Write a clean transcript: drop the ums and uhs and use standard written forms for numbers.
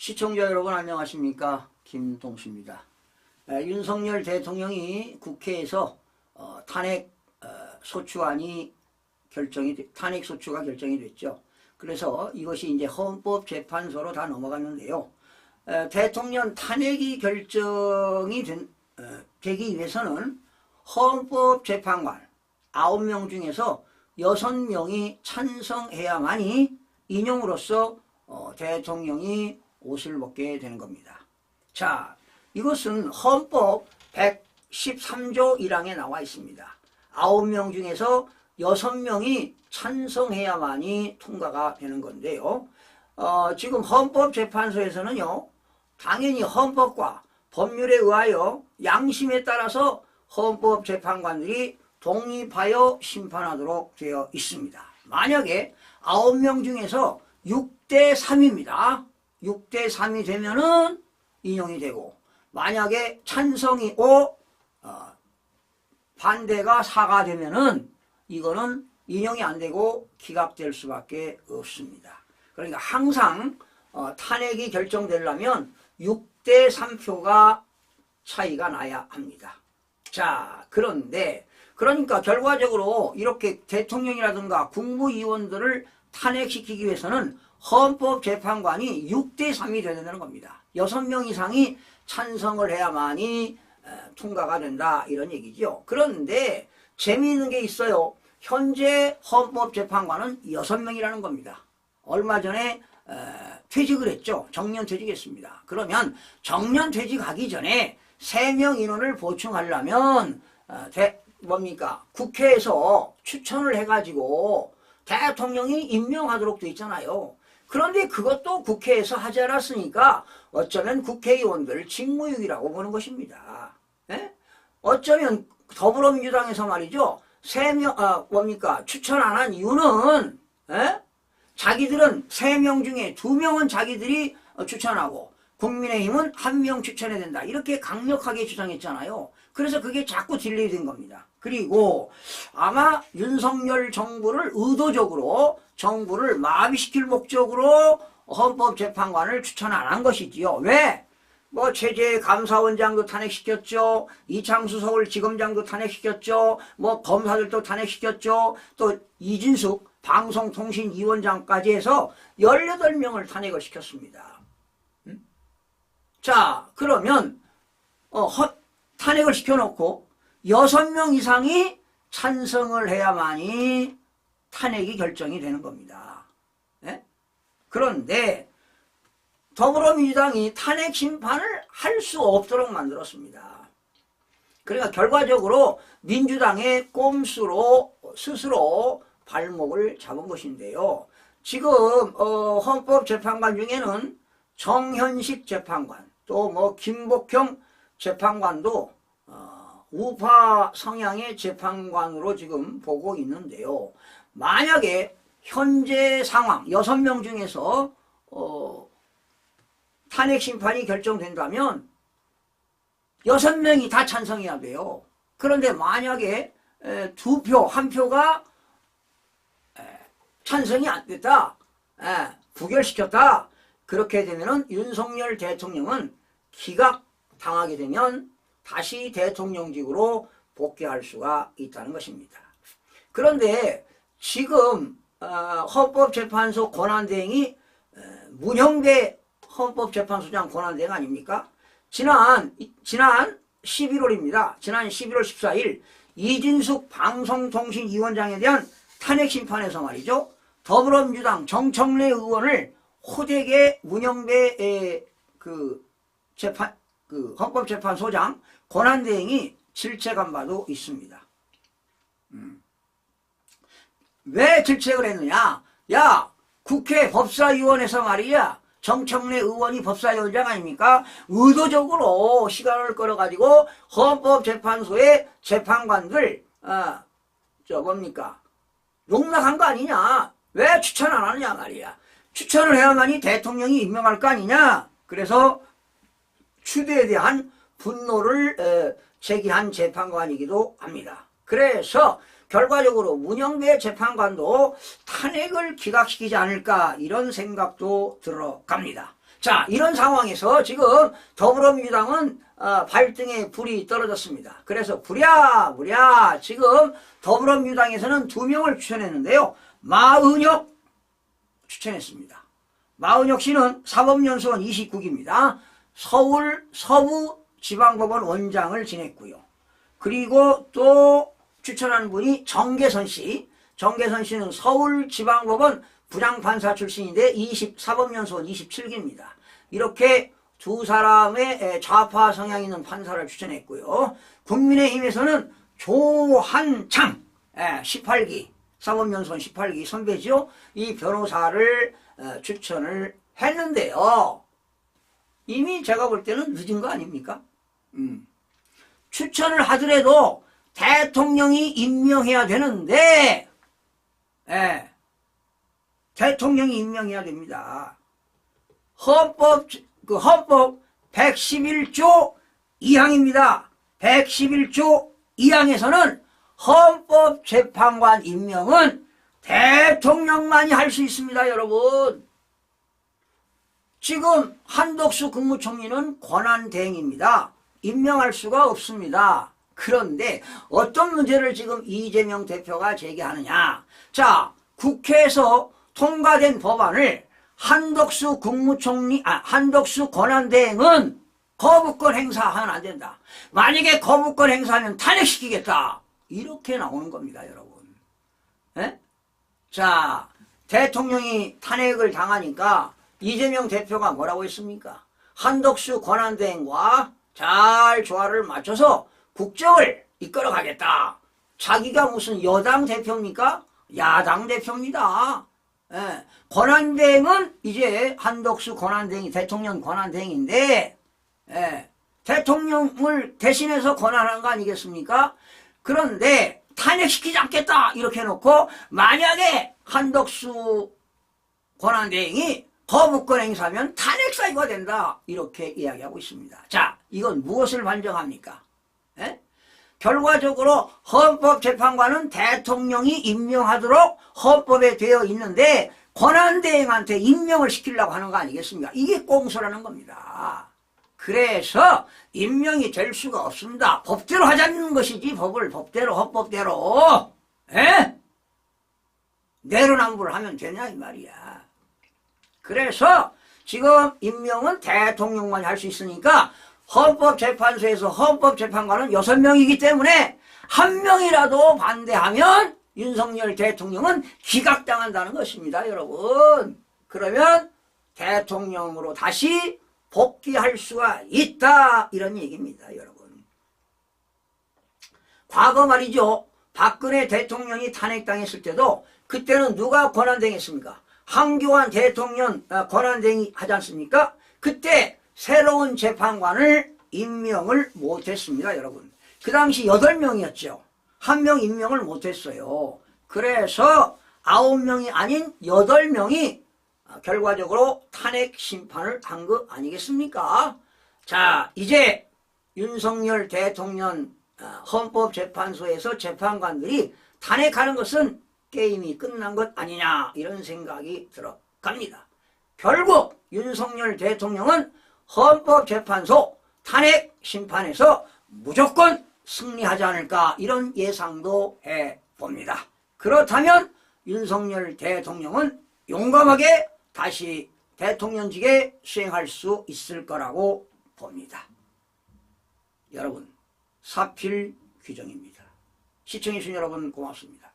시청자 여러분 안녕하십니까? 김동수입니다. 윤석열 대통령이 국회에서 탄핵 소추가 결정이 됐죠. 그래서 이것이 이제 헌법재판소로 다 넘어갔는데요. 대통령 탄핵이 결정이 되기 위해서는 헌법재판관 9명 중에서 6명이 찬성해야만이 인용으로서 대통령이 옷을 벗게 되는 겁니다. 자, 이것은 헌법 113조 1항에 나와 있습니다. 9명 중에서 6명이 찬성해야만이 통과가 되는 건데요. 지금 헌법재판소에서는요, 당연히 헌법과 법률에 의하여 양심에 따라서 헌법재판관들이 독립하여 심판하도록 되어 있습니다. 만약에 9명 중에서 6대 3입니다. 6대 3이 되면은 인용이 되고, 만약에 찬성이 5, 반대가 4가 되면은 이거는 인용이 안 되고 기각될 수밖에 없습니다. 그러니까 항상 탄핵이 결정되려면 6대 3표가 차이가 나야 합니다. 자, 그러니까 결과적으로 이렇게 대통령이라든가 국무위원들을 탄핵시키기 위해서는 헌법재판관이 6대 3이 되야 되는 겁니다. 6명 이상이 찬성을 해야만이 통과가 된다, 이런 얘기죠. 그런데 재미있는 게 있어요. 현재 헌법재판관은 6명이라는 겁니다. 얼마 전에 퇴직을 했죠. 정년퇴직했습니다. 그러면 정년퇴직하기 전에 3명 인원을 보충하려면 국회에서 추천을 해가지고 대통령이 임명하도록 돼 있잖아요. 그런데 그것도 국회에서 하지 않았으니까 어쩌면 국회의원들 직무유기라고 보는 것입니다. 예? 어쩌면 더불어민주당에서 말이죠, 3명 추천 안 한 이유는 자기들은 3명 중에 2명은 자기들이 추천하고 국민의힘은 1명 추천해야 된다, 이렇게 강력하게 주장했잖아요. 그래서 그게 자꾸 딜레이 된 겁니다. 그리고 아마 윤석열 정부를 의도적으로 정부를 마비시킬 목적으로 헌법재판관을 추천 안 한 것이지요. 왜? 체제감사원장도 탄핵시켰죠. 이창수 서울지검장도 탄핵시켰죠. 검사들도 탄핵시켰죠. 또 이진숙 방송통신위원장까지 해서 18명을 탄핵을 시켰습니다. 자, 그러면 탄핵을 시켜놓고 6명 이상이 찬성을 해야만이 탄핵이 결정이 되는 겁니다. 네? 그런데 더불어민주당이 탄핵 심판을 할 수 없도록 만들었습니다. 그러니까 결과적으로 민주당의 꼼수로 스스로 발목을 잡은 것인데요. 지금 헌법재판관 중에는 정현식 재판관, 또 김복형 재판관도 우파 성향의 재판관으로 지금 보고 있는데요. 만약에 현재 상황 6명 중에서 탄핵 심판이 결정된다면 6명이 다 찬성해야 돼요. 그런데 만약에 2표, 1표가 찬성이 안 됐다, 부결시켰다, 그렇게 되면은 윤석열 대통령은 기각당하게 되면 다시 대통령직으로 복귀할 수가 있다는 것입니다. 그런데 지금 헌법재판소 권한대행이 문형배 헌법재판소장 권한대행 아닙니까? 지난 11월입니다. 지난 11월 14일 이진숙 방송통신위원장에 대한 탄핵 심판에서 말이죠, 더불어민주당 정청래 의원을 호되게 문형배 헌법재판소장 권한대행이 질책한 바도 있습니다. 왜 질책을 했느냐? 야, 국회 법사위원회에서 말이야, 정청래 의원이 법사위원장 아닙니까? 의도적으로 시간을 끌어가지고 헌법재판소의 재판관들 농락한 거 아니냐? 왜 추천 안 하느냐 말이야. 추천을 해야만이 대통령이 임명할 거 아니냐? 그래서 추대에 대한 분노를 제기한 재판관이기도 합니다. 그래서 결과적으로 문형배 재판관도 탄핵을 기각시키지 않을까, 이런 생각도 들어갑니다. 자, 이런 상황에서 지금 더불어민주당은 발등에 불이 떨어졌습니다. 그래서 부랴부랴 지금 더불어민주당에서는 2명을 추천했는데요. 마은혁 추천했습니다. 마은혁 씨는 사법연수원 29기입니다. 서울 서부지방법원 원장을 지냈고요. 그리고 또 추천한 분이 정계선 씨. 정계선 씨는 서울지방법원 부장판사 출신인데 사법연수원 27기입니다. 이렇게 두 사람의 좌파 성향 있는 판사를 추천했고요. 국민의힘에서는 조한창 18기 사법연수원 18기 선배죠. 이 변호사를 추천을 했는데요. 이미 제가 볼 때는 늦은 거 아닙니까? 추천을 하더라도 대통령이 임명해야 되는데 대통령이 임명해야 됩니다. 헌법 111조 2항입니다. 111조 2항에서는 헌법재판관 임명은 대통령만이 할 수 있습니다, 여러분. 지금 한덕수 국무총리는 권한대행입니다. 임명할 수가 없습니다. 그런데 어떤 문제를 지금 이재명 대표가 제기하느냐. 자, 국회에서 통과된 법안을 한덕수 권한대행은 거부권 행사하면 안 된다. 만약에 거부권 행사하면 탄핵시키겠다. 이렇게 나오는 겁니다, 여러분. 에? 자, 대통령이 탄핵을 당하니까 이재명 대표가 뭐라고 했습니까? 한덕수 권한대행과 잘 조화를 맞춰서 국정을 이끌어 가겠다. 자기가 무슨 여당 대표입니까? 야당 대표입니다. 예. 권한대행은 이제 한덕수 권한대행이 대통령 권한대행인데 대통령을 대신해서 권한한 거 아니겠습니까? 그런데 탄핵시키지 않겠다 이렇게 해놓고 만약에 한덕수 권한대행이 거부권 행사하면 탄핵 사유가 된다 이렇게 이야기하고 있습니다. 자, 이건 무엇을 반증합니까? 결과적으로 헌법재판관은 대통령이 임명하도록 헌법에 되어 있는데 권한대행한테 임명을 시키려고 하는 거 아니겠습니까? 이게 꼼수라는 겁니다. 그래서 임명이 될 수가 없습니다. 법대로 하자는 것이지 법을 법대로 헌법대로 내로남불을 하면 되냐 이 말이야. 그래서 지금 임명은 대통령만이 할 수 있으니까 헌법재판소에서 헌법재판관은 6명이기 때문에 한 명이라도 반대하면 윤석열 대통령은 기각당한다는 것입니다, 여러분. 그러면 대통령으로 다시 복귀할 수가 있다 이런 얘기입니다, 여러분. 과거 말이죠. 박근혜 대통령이 탄핵당했을 때도 그때는 누가 권한대행했습니까? 황교안 대통령 권한대행이 하지 않습니까? 그때 새로운 재판관을 임명을 못했습니다, 여러분. 그 당시 8명이었죠. 1명 임명을 못했어요. 그래서 9명이 아닌 8명이 결과적으로 탄핵 심판을 한 거 아니겠습니까? 자, 이제 윤석열 대통령 헌법재판소에서 재판관들이 탄핵하는 것은 게임이 끝난 것 아니냐 이런 생각이 들어갑니다. 결국 윤석열 대통령은 헌법재판소 탄핵 심판에서 무조건 승리하지 않을까 이런 예상도 해봅니다. 그렇다면 윤석열 대통령은 용감하게 다시 대통령직에 수행할 수 있을 거라고 봅니다. 여러분, 사필 규정입니다. 시청해주신 여러분 고맙습니다.